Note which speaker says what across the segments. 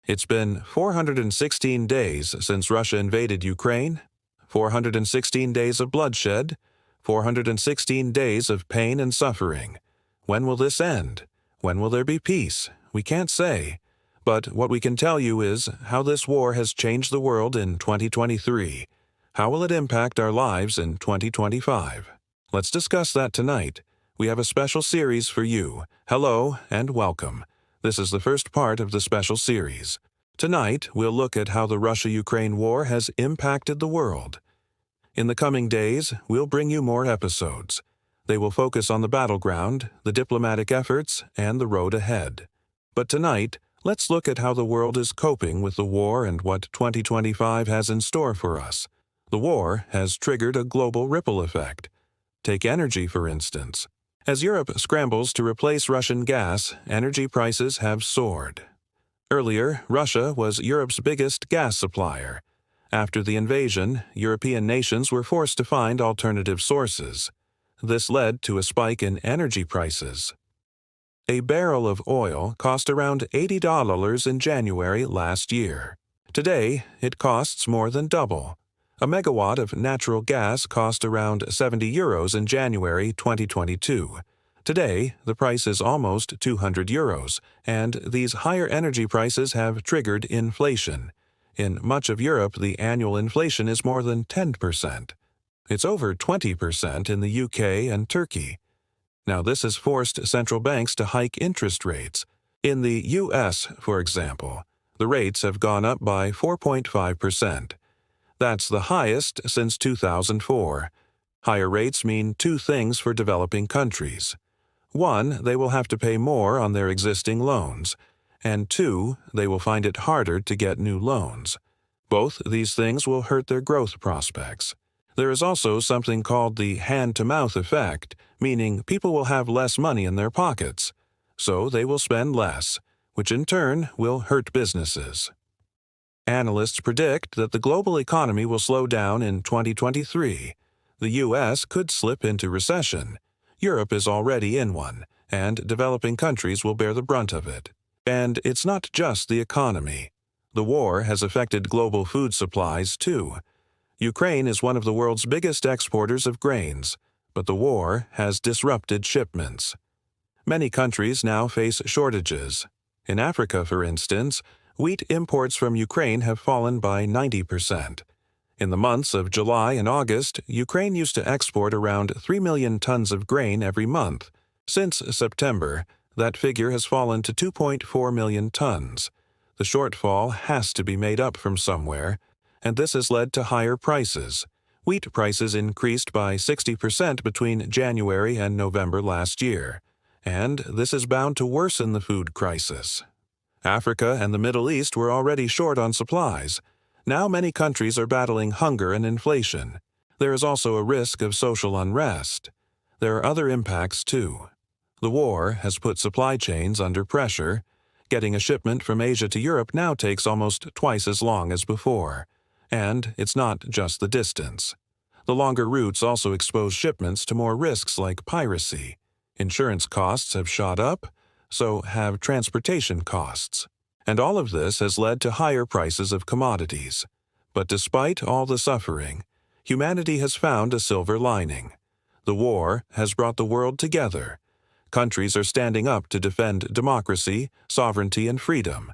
Speaker 1: It's been 416 days since Russia invaded Ukraine, 416 days of bloodshed, 416 days of pain and suffering. When will this end? When will there be peace? We can't say. But what we can tell you is how this war has changed the world in 2023. How will it impact our lives in 2025? Let's discuss that tonight. We have a special series for you. Hello and welcome. This is the first part of the special series. Tonight, we'll look at how the Russia-Ukraine war has impacted the world. In the coming days, we'll bring you more episodes. They will focus on the battleground, the diplomatic efforts, and the road ahead. But tonight, let's look at how the world is coping with the war and what 2025 has in store for us. The war has triggered a global ripple effect. Take energy, for instance. As Europe scrambles to replace Russian gas, energy prices have soared. Earlier, Russia was Europe's biggest gas supplier. After the invasion, European nations were forced to find alternative sources. This led to a spike in energy prices. A barrel of oil cost around $80 in January last year. Today, it costs more than double. A megawatt of natural gas cost around €70 in January 2022. Today, the price is almost €200, and these higher energy prices have triggered inflation. In much of Europe, the annual inflation is more than 10%. It's over 20% in the UK and Turkey. Now, this has forced central banks to hike interest rates. In the US, for example, the rates have gone up by 4.5%. That's the highest since 2004. Higher rates mean two things for developing countries. One, they will have to pay more on their existing loans. And two, they will find it harder to get new loans. Both these things will hurt their growth prospects. There is also something called the hand-to-mouth effect, meaning people will have less money in their pockets. So they will spend less, which in turn will hurt businesses. Analysts predict that the global economy will slow down in 2023. The U.S. could slip into recession. Europe is already in one, and developing countries will bear the brunt of it. And it's not just the economy. The war has affected global food supplies, too. Ukraine is one of the world's biggest exporters of grains, but the war has disrupted shipments. Many countries now face shortages. In Africa, for instance, wheat imports from Ukraine have fallen by 90%. In the months of July and August, Ukraine used to export around 3 million tons of grain every month. Since September, that figure has fallen to 2.4 million tons. The shortfall has to be made up from somewhere, and this has led to higher prices. Wheat prices increased by 60% between January and November last year, and this is bound to worsen the food crisis. Africa and the Middle East were already short on supplies. Now many countries are battling hunger and inflation. There is also a risk of social unrest. There are other impacts, too. The war has put supply chains under pressure. Getting a shipment from Asia to Europe now takes almost twice as long as before. And it's not just the distance. The longer routes also expose shipments to more risks like piracy. Insurance costs have shot up, so have transportation costs. And all of this has led to higher prices of commodities. But despite all the suffering, humanity has found a silver lining. The war has brought the world together. Countries are standing up to defend democracy, sovereignty, and freedom.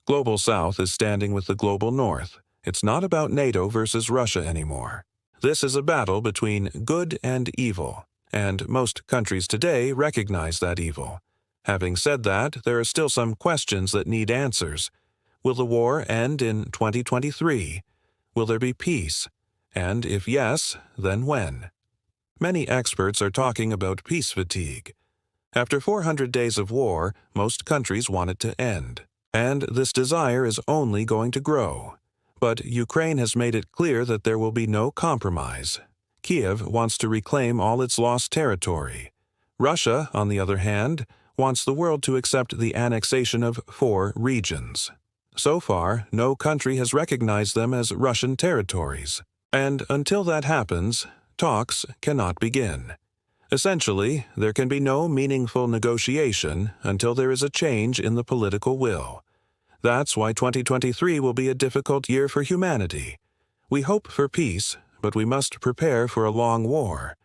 Speaker 1: Global South is standing with the Global North. It's not about NATO versus Russia anymore. This is a battle between good and evil, and most countries today recognize that evil. Having said that, there are still some questions that need answers. Will the war end in 2023? Will there be peace? And if yes, then when? Many experts are talking about peace fatigue. After 400 days of war, most countries want it to end. And this desire is only going to grow. But Ukraine has made it clear that there will be no compromise. Kiev wants to reclaim all its lost territory. Russia, on the other hand, wants the world to accept the annexation of 4 regions. So far, no country has recognized them as Russian territories. And until that happens, talks cannot begin. Essentially, there can be no meaningful negotiation until there is a change in the political will. That's why 2023 will be a difficult year for humanity. We hope for peace, but we must prepare for a long war.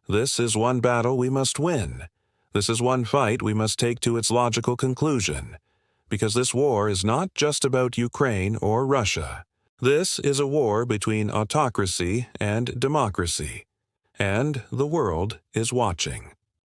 Speaker 1: This is one battle we must win. This is one fight we must take to its logical conclusion. Because this war is not just about Ukraine or Russia. This is a war between autocracy and democracy. And the world is watching.